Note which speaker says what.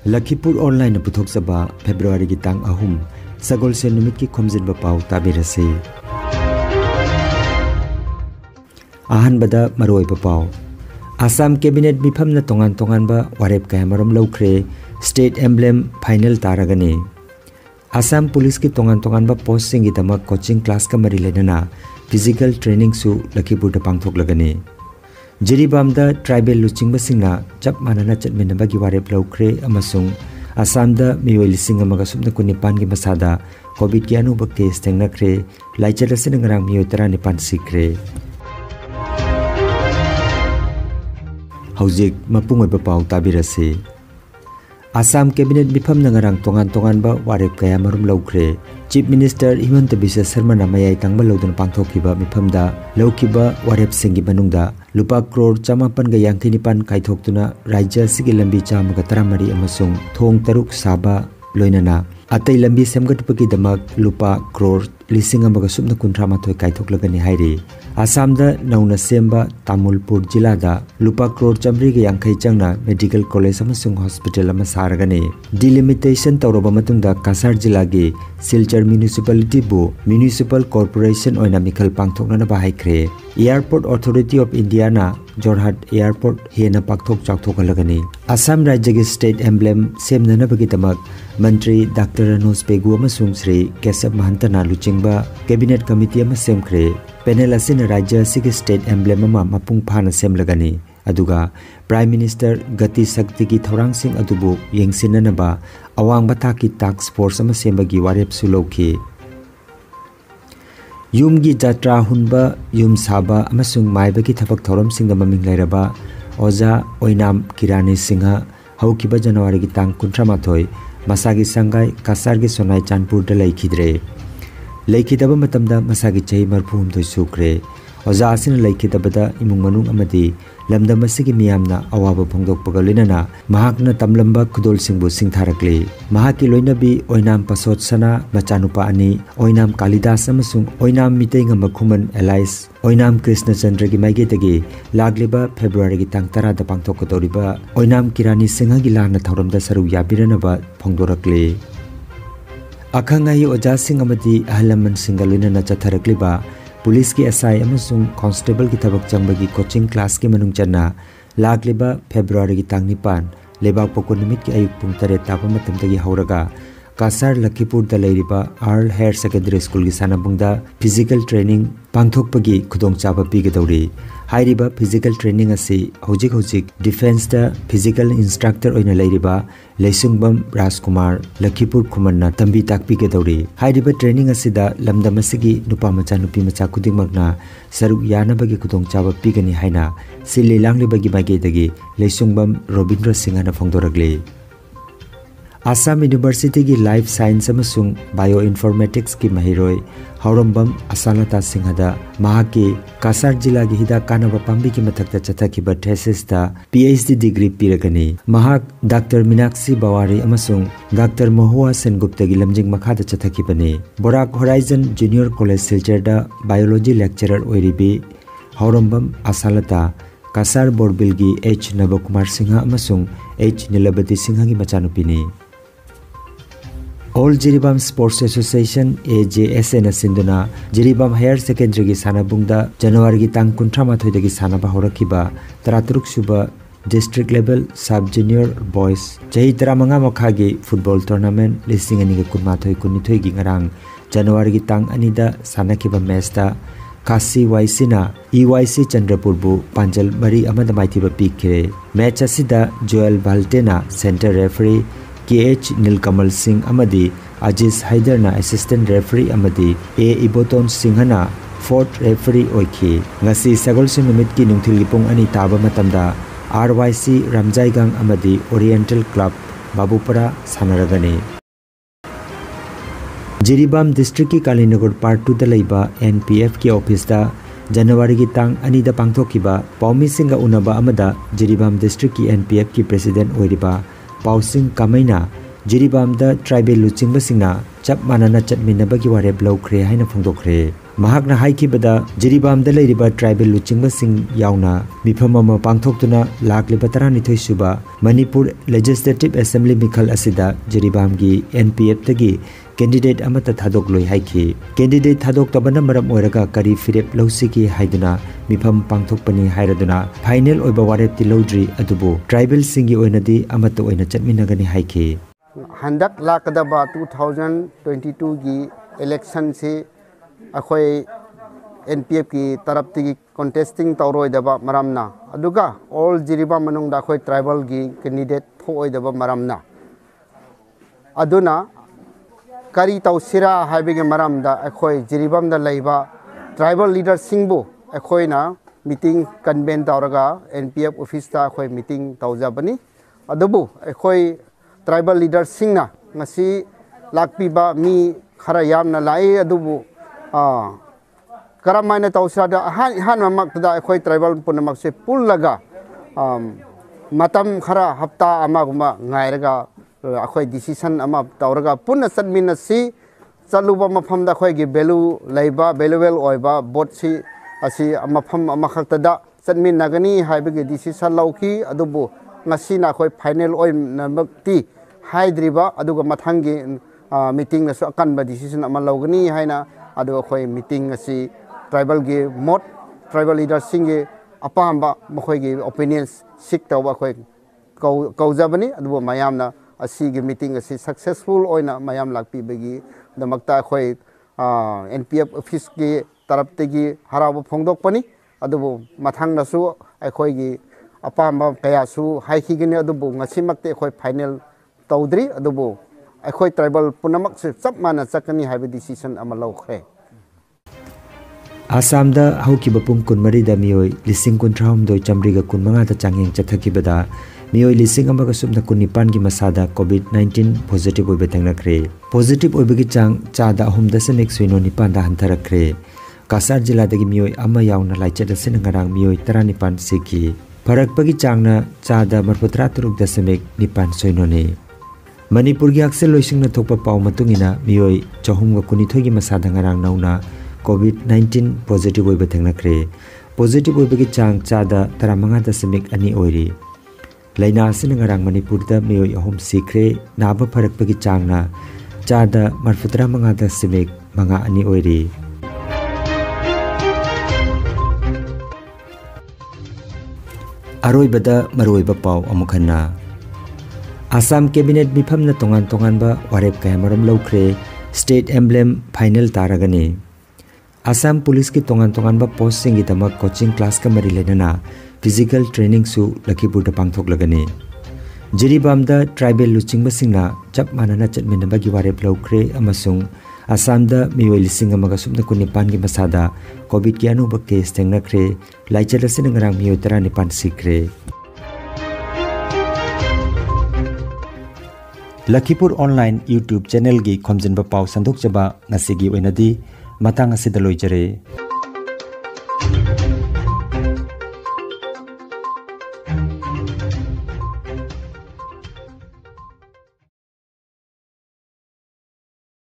Speaker 1: Lakhipuronline puthokchaba February gi tang ahum sagol se numit ki Khomjinba Pao tabirase. Ahan bada maroi Pao Assam cabinet mifamna tongan ba warep kayamarom lawkhre state emblem final taragani. Assam police ki tongan ba post singi damak coaching class ka mari lenana physical training su Lakhipur da pangthok lagani. Jiribam da tribal luchingba singna chap manana chatminaba gi warep lawkhre amasung Assam da miwai lising amaga subna kunipan gi masada covid ki anuba case tengnakre laichara sin ngarang miwai 19 sikre. Haujik mapungoi Pao tabirase. Assam cabinet mifam nangarang tongan ba warep kaya marum lawkhre. Chief Minister Himanta Biswa Sharma na mayai tangba lawdun pangthokiba mifamda lawkiba warep singi manungda lupa crore 589 kaithoktuna rajya sigi lambi 113 amasung thong taruk saba loinana atai lambi semgatpagi damak lupa crore lising amaga subna 138 kaithoklagani hairi. Assam da nauna semba Tamulpur jila da lupa crore 150 changna medical college amasung hospital ama saragani. Delimitation tawroba matungda Kasar jila gi Silchar municipality bu municipal corporation oina mikhal pangthokna na bahaikre. Airport Authority of India na Jorhat Airport hena pakthok chakthokhalagani. Assam rajya gi state emblem semnana bagi damak Mantri Dr. Anos Pegu amasung Sri Kesab Mahantana luchingba cabinet committee ama semkhre. Panel asin rajya sigi state emblem ama mapung phana semlagani. Aduga Prime Minister Gati Sakti ki thorang sing adubu yengsinanaba awang bathaki task force ama sembagi warep sulokhi. Yum gi jatra hunba yum saba amasung maibagi thabak thoram singda maming lairaba Oja Oinam Kirani Singha haukiba January gi tang 38 masagi sangai Kasar gi Sonai Chanpur da laikhidre. Laikhidaba matamda masagi chai marphum thoi sukre. Oja asina laikhidabada imung manung amadi lamdam asigi miyamna awaba phongdokpaga loinana mahakna tamlamba khudol singbu singtharakle. Mahaki loinabi Oinam Pasot Sana machanupa ani Oinam Kalidas amasung Oinam Mitei ngamba khuman Elias Oinam Krishna Chandra gi maigedagi lagliba February gi tang 10 da pangthokkodoriba Oinam Kirani Singha gi lana thauramda saru yabiranaba phongdorakle. Akhangai oja sing amadi ahalaman singalina na chatharakliba police ki SI amasung constable ki thabak changbagi coaching class ki manung channa lagliba February gi tang 9 lebak pokon nimit ki ayuk pung 3 tapa matamdagi hauraga Kasar Lakhipur da leiriba Earl Higher Secondary School gi sanabungda physical training pangthokpagi khudong chaba pigadauri. Hairiba physical training asi hojik defense da physical instructor oina leiriba Leisungbam Rajkumar Lakhipur Khumanna tambi takpi gedauri. Hairiba training asida lamdam asigi nupa macha nupi macha khudingmakna saruk yanabagi khudong chaba pigani haina sili langlibagi bagedagi Leisungbam Robindra Singha na phongdoragle. Assam University ki Life Science amasung Bioinformatics ki mahiroi Haurambam Asalata Singhada mahaki Kasar jila gi hida kanaba pambi ki mathakta chathakiba thesis da PhD degree piragani. Mahak Dr. Minakshi Bawari amasung Dr. Mohua Sengupta gi lamjing makhada chathakibani. Barak Horizon Junior College Silchar da biology lecturer oiribi Haurambam Asalata Kasar Borbil gi H Navakumar Singha amasung H Nilabati Singha gi machanupini. All Jiribam Sports Association AJSN Sinduna Jiribam Higher Secondary gi sanabungda January gi tang 38 dagi sanaba horakiba 33 suba district level sub junior boys chahi 15 makhagi football tournament listing ani gi kunmathoi kunithoi gi ngarang January gi tang ani da sanakiba match da Kasi YC na EYC Chandrapur bu Panjal Mari amada maithiba pikre. Match asida Joel Baltena center referee KH Nilkamal Singh amadi Aziz Haider na assistant referee amadi A Iboton Singhana fourth referee oiki. Ngasi sagol se numit ki nungthil gi pung ani taba matamda RYC Ramjaigang amadi Oriental Club Babupara sanaragani. Jiribam district ki Kalinagar part 2 da leiba NPF ki office da January gi tang ani da pangthokiba Paumi Singha unaba amada Jiribam district ki NPF ki president oiriba Pausing Kamaina Jiribam da tribal luchingba singna chap manana chatminaba gi warep lawkhre haina phongdokre. mahakna haikibada jiribamda leiriba tribal luchingba-sing yauna mifam ama pangthoktuna lakliba 12 suba Manipur Legislative Assembly mikhal asida jiribamgi NPF tagi candidate amata thadok loi haiki candidate thadok tabana maram oiraga kari firep lausiki haiduna mifam pangthokpani hairaduna final oiba warep ti lodri adubu tribal singi oinadi amata oina chatminagani haiki
Speaker 2: handak lakadaba 2022 gi election se akhoi NPF ki tarap ti contesting tawroi daba maramna aduga all jiriba manung da akhoi tribal gi candidate thoi daba maramna aduna kari taw sira haibege maramda akhoi jiribam da leiba tribal leader singbu akhoi na meeting convene tawraga NPF office ta akhoi meeting tawjabani adubu akhoi tribal leader singna ngasi lakpiba mi khara yamna lai adubu karamana tawsada han mamak da akhoi tribal punamak se pullaga matam khara hafta amaguma ngairaga akhoi decision ama tawraga punna sadmina si chaluba mafam da akhoi gi value leiba valuable oiba bot si asi mafam ama khakta da sadmin nagani haibege decision lauki adubu ngasi na akhoi final oi namakti haidriba aduga mathangi meeting na so akan ba decision ama logani haina adu akhoi meeting asi tribal gi mot tribal leader singe apamba makhoi gi opinions sik tawba akhoi kaujabani adubu mayamna asigi meeting asi successful oina mayam lakpi begi damakta khoi NPF office gi taraptegi harabu phongdokpani adubu mathang nasu akhoi gi apamba kaya su haikigini adubu ngasimakte khoi final tawdri adubu akhoi tribal punamak se chap mana chakani haibe decision ama lawkhre
Speaker 1: Assam da haukiba pum kunmari da mioi lising kuntrahum doi chamriga kunmanga da changyeng chathakibada mioi lising amaga subna kunipan gi masada COVID-19 positive oibe thangnakre positive oibegi chang chada 3.9 da hantarakre Kasar jila dagi mioi ama yauna laicha da sinangarang mioi 19 siki pharakpagi changna chada 43.9 Manipur gi aksel loisingna thokpa paw matungina mioi 213 gi masada ngarang nauna COVID-19 positive oibe thangnakre positive oibegi chang chada 35.2 oiri laina asina ngarang Manipur da mioi ahom sikre naba pharakpagi changna chada 35.2 oiri Aroibada maroiba paw amukhanna Assam cabinet mifamna tongan ba warep kayamaram lawkhre state emblem final taragani Assam police ki tongan ba post singi tamak coaching class ka mari lenana physical training su Lakhipur da pangthok lagani Jiribam da tribal luchingba singna chap manana chatminaba gi warep lawkhre amasung Assam da mioi lising amaga subna kunipan gi masada covid ki anuba case tengnakre laichara sinangarang mioi 19 sikre Lakhipuronline YouTube channel gi Khomjinba Pao sandok chaba ngasigi oinadi matang asida loijare